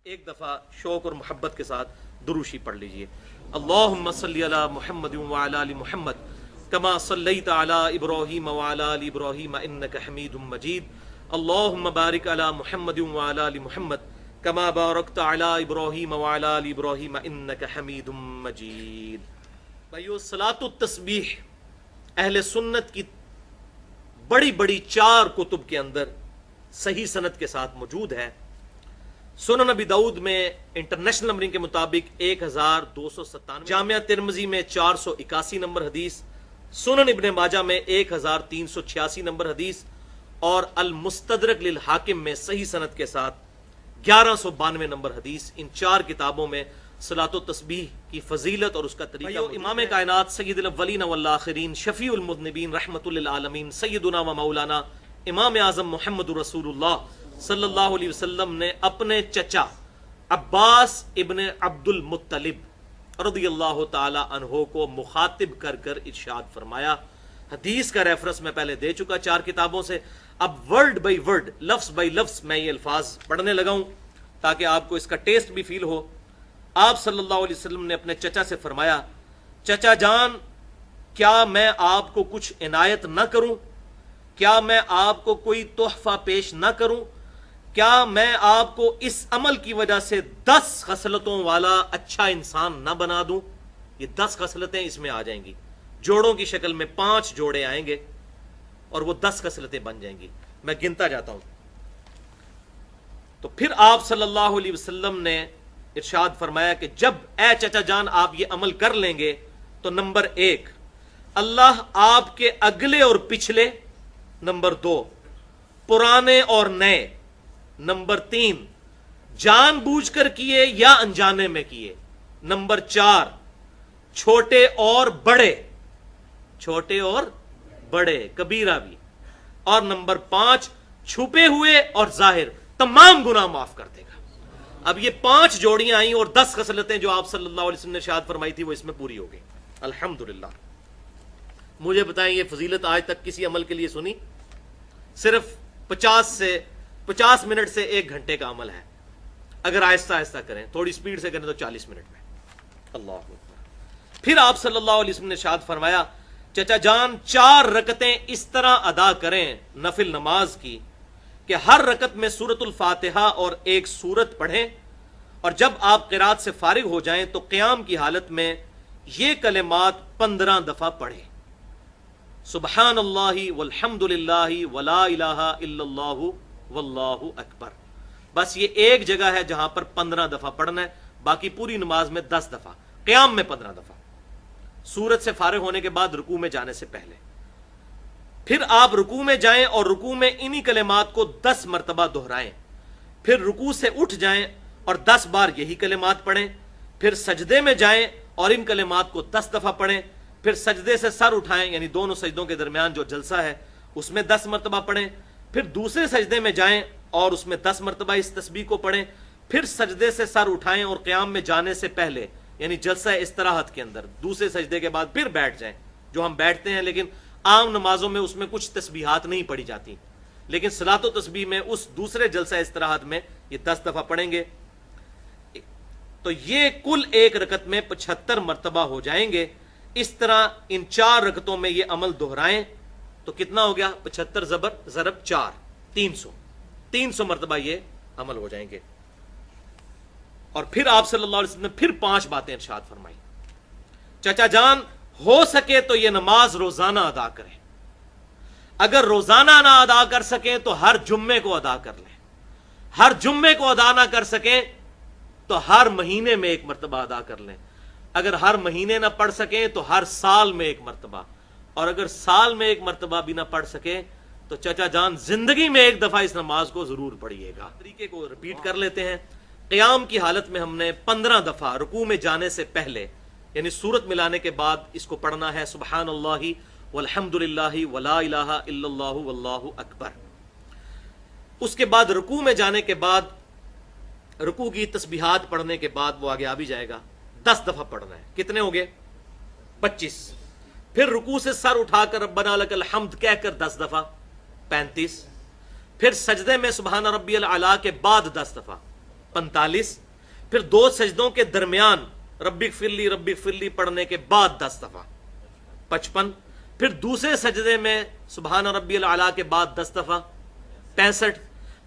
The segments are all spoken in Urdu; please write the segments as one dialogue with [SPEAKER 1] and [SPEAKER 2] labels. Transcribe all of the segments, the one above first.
[SPEAKER 1] ایک دفعہ شوق اور محبت کے ساتھ دروشی پڑھ لیجئے. اللہم صلی علی محمد وعلی آل محمد کما صلیت علی ابراہیم وعلی آل ابراہیم انک حمید مجید. اللہم بارک علی محمد وعلی آل محمد کما بارکت علی ابراہیم وعلی آل ابراہیم انک حمید مجید. بھائیو، صلاۃ التسبیح اہل سنت کی بڑی بڑی 4 کتب کے اندر صحیح سند کے ساتھ موجود ہے. سنن نبی داؤد میں انٹرنیشنل نمبرنگ کے مطابق 1297، جامعہ ترمذی میں 481 نمبر حدیث، سنن ابن ماجہ میں 1386 نمبر حدیث اور المستدرک للحاکم میں صحیح سند کے ساتھ 1192 نمبر حدیث. ان 4 کتابوں میں صلاۃ و تسبیح کی فضیلت اور اس کا طریقہ. امام کائنات سید الاولین والآخرین شفیع المذنبین رحمت للعالمین سیدنا و مولانا امام اعظم محمد رسول اللہ صلی اللہ علیہ وسلم نے اپنے چچا عباس ابن عبد المطلب رضی اللہ تعالی عنہ کو مخاطب کر کر ارشاد فرمایا. حدیث کا ریفرنس میں پہلے دے چکا 4 کتابوں سے. اب ورڈ بائی ورڈ، لفظ بائی لفظ میں یہ الفاظ پڑھنے لگا ہوں تاکہ آپ کو اس کا ٹیسٹ بھی فیل ہو. آپ صلی اللہ علیہ وسلم نے اپنے چچا سے فرمایا، چچا جان، کیا میں آپ کو کچھ عنایت نہ کروں؟ کیا میں آپ کو کوئی تحفہ پیش نہ کروں؟ کیا میں آپ کو اس عمل کی وجہ سے 10 خصلتوں والا اچھا انسان نہ بنا دوں؟ یہ 10 خصلتیں اس میں آ جائیں گی. جوڑوں کی شکل میں 5 جوڑے آئیں گے اور وہ 10 خصلتیں بن جائیں گی. میں گنتا جاتا ہوں. تو پھر آپ صلی اللہ علیہ وسلم نے ارشاد فرمایا کہ جب اے چچا جان آپ یہ عمل کر لیں گے تو نمبر 1 اللہ آپ کے اگلے اور پچھلے، نمبر 2 پرانے اور نئے، نمبر 3 جان بوجھ کر کیے یا انجانے میں کیے، نمبر 4 چھوٹے اور بڑے، چھوٹے اور بڑے کبیرہ بھی، اور نمبر 5 چھپے ہوئے اور ظاہر تمام گناہ معاف کر دے گا. اب یہ 5 جوڑیاں آئیں اور 10 خصلتیں جو آپ صلی اللہ علیہ وسلم نے ارشاد فرمائی تھی وہ اس میں پوری ہو گئی. الحمدللہ. مجھے بتائیں یہ فضیلت آج تک کسی عمل کے لیے سنی؟ صرف 50 منٹ سے 1 گھنٹے کا عمل ہے. اگر آہستہ آہستہ کریں، تھوڑی سپیڈ سے کریں تو 40 منٹ میں. اللہ اکبر. پھر آپ صلی اللہ علیہ وسلم نے ارشاد فرمایا، چچا جان 4 رکعتیں اس طرح ادا کریں نفل نماز کی کہ ہر رکعت میں سورۃ الفاتحہ اور 1 سورت پڑھیں، اور جب آپ قرات سے فارغ ہو جائیں تو قیام کی حالت میں یہ کلمات 15 دفعہ پڑھیں، سبحان اللہ والحمد للہ ولا الہ الا اللہ واللہ اکبر. بس یہ ایک جگہ ہے جہاں پر 15 دفعہ پڑھنا ہے، باقی پوری نماز میں 10 دفعہ، قیام میں 15 دفعہ، سورت سے فارغ ہونے کے بعد رکوع میں جانے سے پہلے. پھر آپ رکوع میں جائیں اور رکوع میں انہی کلمات کو 10 مرتبہ دہرائیں. پھر رکوع سے اٹھ جائیں اور 10 بار یہی کلمات پڑھیں. پھر سجدے میں جائیں اور ان کلمات کو 10 دفعہ پڑھیں. پھر سجدے سے سر اٹھائیں، یعنی دونوں سجدوں کے درمیان جو جلسہ ہے اس میں 10 مرتبہ پڑھیں. پھر دوسرے سجدے میں جائیں اور اس میں 10 مرتبہ اس تسبیح کو پڑھیں. پھر سجدے سے سر اٹھائیں اور قیام میں جانے سے پہلے، یعنی جلسہ استراحت کے اندر دوسرے سجدے کے بعد پھر بیٹھ جائیں، جو ہم بیٹھتے ہیں. لیکن عام نمازوں میں اس میں کچھ تسبیحات نہیں پڑھی جاتی، لیکن صلاۃ و تسبیح میں اس دوسرے جلسہ استراحت میں یہ 10 دفعہ پڑھیں گے. تو یہ کل ایک رکعت میں 75 مرتبہ ہو جائیں گے. اس طرح ان 4 رکعتوں میں یہ عمل دہرائیں تو کتنا ہو گیا؟ 75 ضرب 4، 300 مرتبہ یہ عمل ہو جائیں گے. اور پھر آپ صلی اللہ علیہ وسلم نے پھر 5 باتیں ارشاد فرمائی. چچا جان، ہو سکے تو یہ نماز روزانہ ادا کریں. اگر روزانہ نہ ادا کر سکیں تو ہر جمعے کو ادا کر لیں. ہر جمعے کو ادا نہ کر سکیں تو ہر مہینے میں 1 مرتبہ ادا کر لیں. اگر ہر مہینے نہ پڑھ سکیں تو ہر سال میں 1 مرتبہ، اور اگر سال میں 1 مرتبہ بھی نہ پڑھ سکیں تو چچا جان زندگی میں 1 دفعہ اس نماز کو ضرور پڑھیے گا. طریقے کو ریپیٹ کر لیتے ہیں. قیام کی حالت میں ہم نے 15 دفعہ رکوع میں جانے سے پہلے، یعنی سورت ملانے کے بعد اس کو پڑھنا ہے، سبحان اللہ والحمد للہ ولا الہ الا اللہ واللہ اکبر. اس کے بعد رکوع میں جانے کے بعد، رکوع کی تسبیحات پڑھنے کے بعد وہ آگے آ بھی جائے گا، 10 دفعہ پڑھنا ہے. کتنے ہو گئے؟ 25. پھر رکوع سے سر اٹھا کر ربنا لک الحمد کہہ کر 10 دفعہ، 35. پھر سجدے میں سبحان ربی العلیٰ کے بعد 10 دفعہ، 45, پھر 2 سجدوں کے درمیان رب اغفر لی پڑھنے کے بعد 10 دفعہ 55، پھر دوسرے سجدے میں سبحان ربی الاعلیٰ کے بعد 10 دفعہ 65،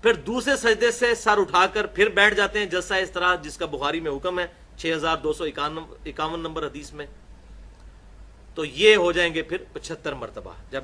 [SPEAKER 1] پھر دوسرے سجدے سے سر اٹھا کر پھر بیٹھ جاتے ہیں جلسہ اس طرح جس کا بخاری میں حکم ہے 6251 نمبر حدیث میں. تو یہ ہو جائیں گے پھر 75 مرتبہ. جب